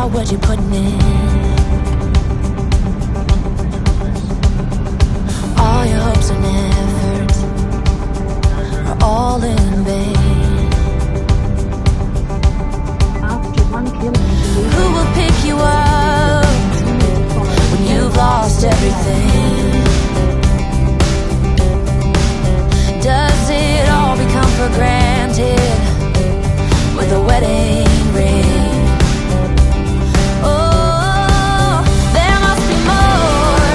about what you're putting in. All your hopes and efforts are all in vain. After 1 kilometer, Who will pick you up when you've lost everything? Does it all become for granted with a wedding ring? Oh, there must be more.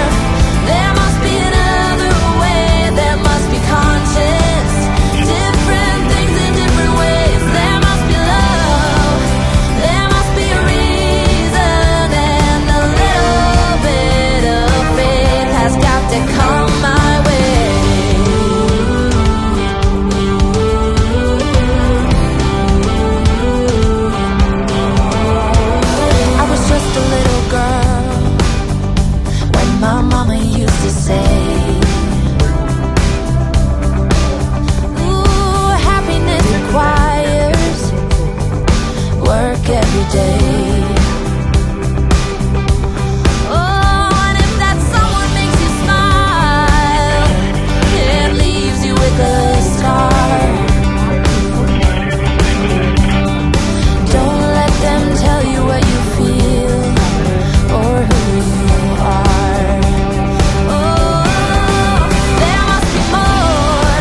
There must be another way. There must be conscience. Different things in different ways. There must be love. There must be a reason, and a little bit of faith has got to come my way. I was just a little girl when my mama used to say, ooh, happiness requires work every day. Oh, and if that someone makes you smile, it leaves you with a scar. Don't let them tell you what you feel or who you are. Oh, there must be more.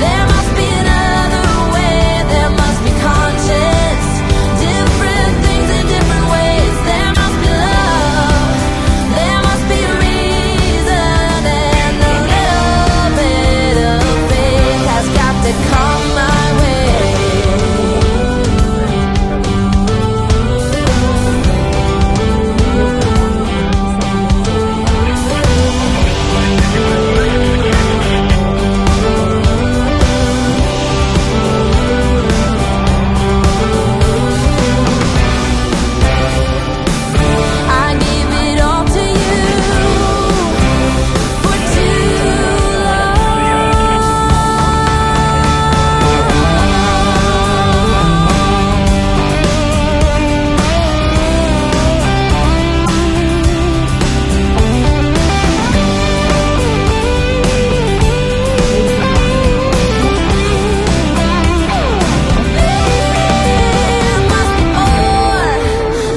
There must be another way. There must be conscience. Different things in different ways. There must be love. There must be a reason, and a little bit of faith has got to come my way. I give it all to you for too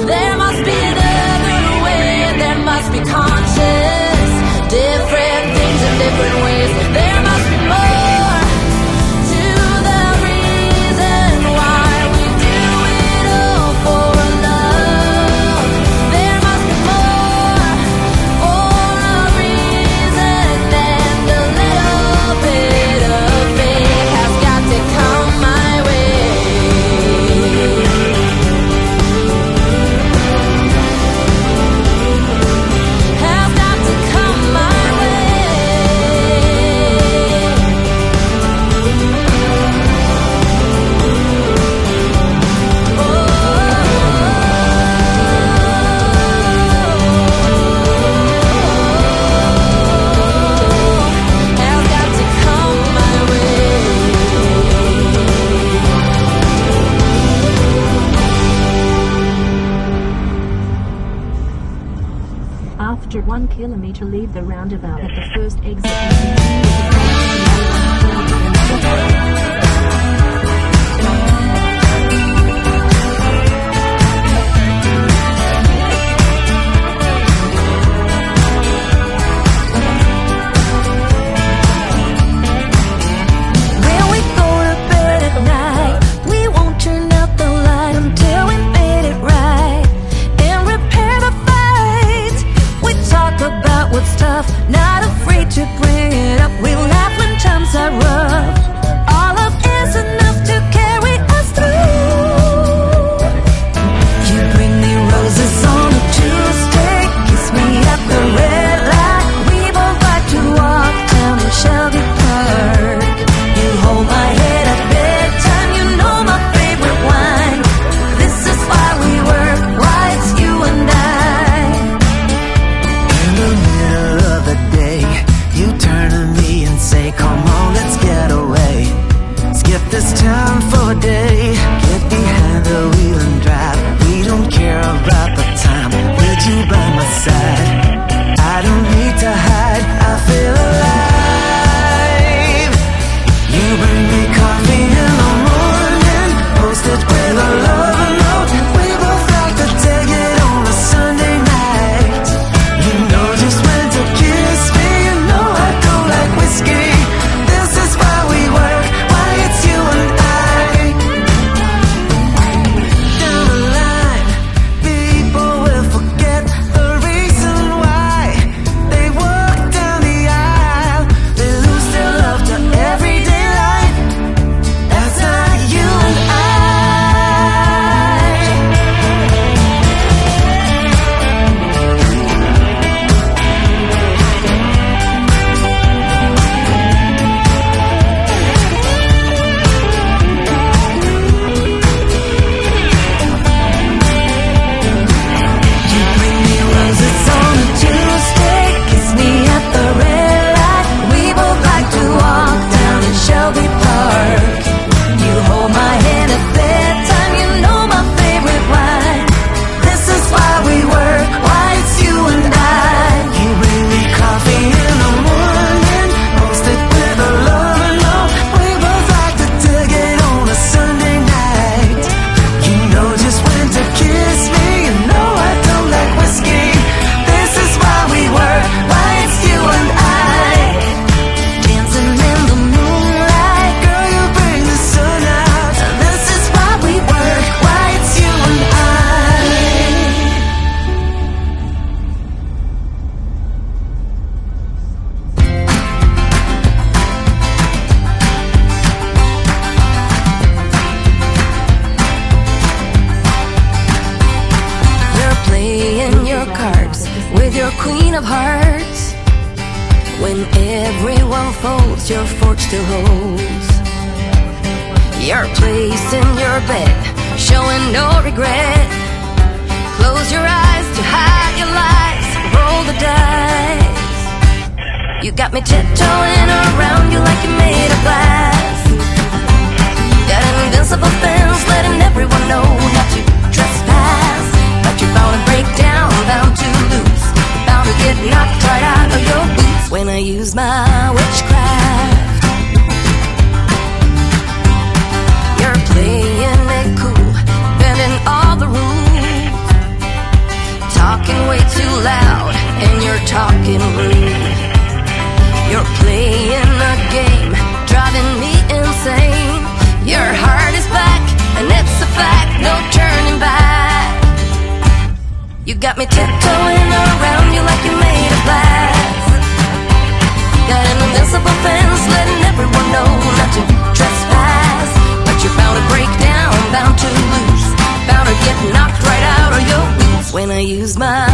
There must be another way. There must be conscience. Different things in different ways. There must be more to the reason why we do it all for love. There must be more for a reason, and a little bit of faith has got to come my way. Has got to come my way. Has got to come my way. after 1 kilometer, leave the roundabout at the first exit. When we go to bed at night, we won't turn out the light until we made it right and repair the fight. We talk about what's tough, not afraid to bring it up. We laugh when times are rough. All hearts with your queen of hearts. When everyone folds, your fort still holds your place in your bed, showing no regret. Close your eyes to hide your lies, roll the dice. You got me tiptoeing around you like you're made of glass. Got an invincible fence letting everyone know not to trespass. But you're bound to break down, bound to lose, bound to get knocked right out of your boots when I use my witchcraft. You're playing it cool, bending all the rules, talking way too loud, and you're talking rude. You're playing a game, driving me insane. Your heart is black, and it's a fact, no turning back. You got me tiptoeing around you like you're made of glass. Got an invincible fence letting everyone know not to trespass. But you're bound to break down, bound to lose, bound to get knocked right out of your boots when I use my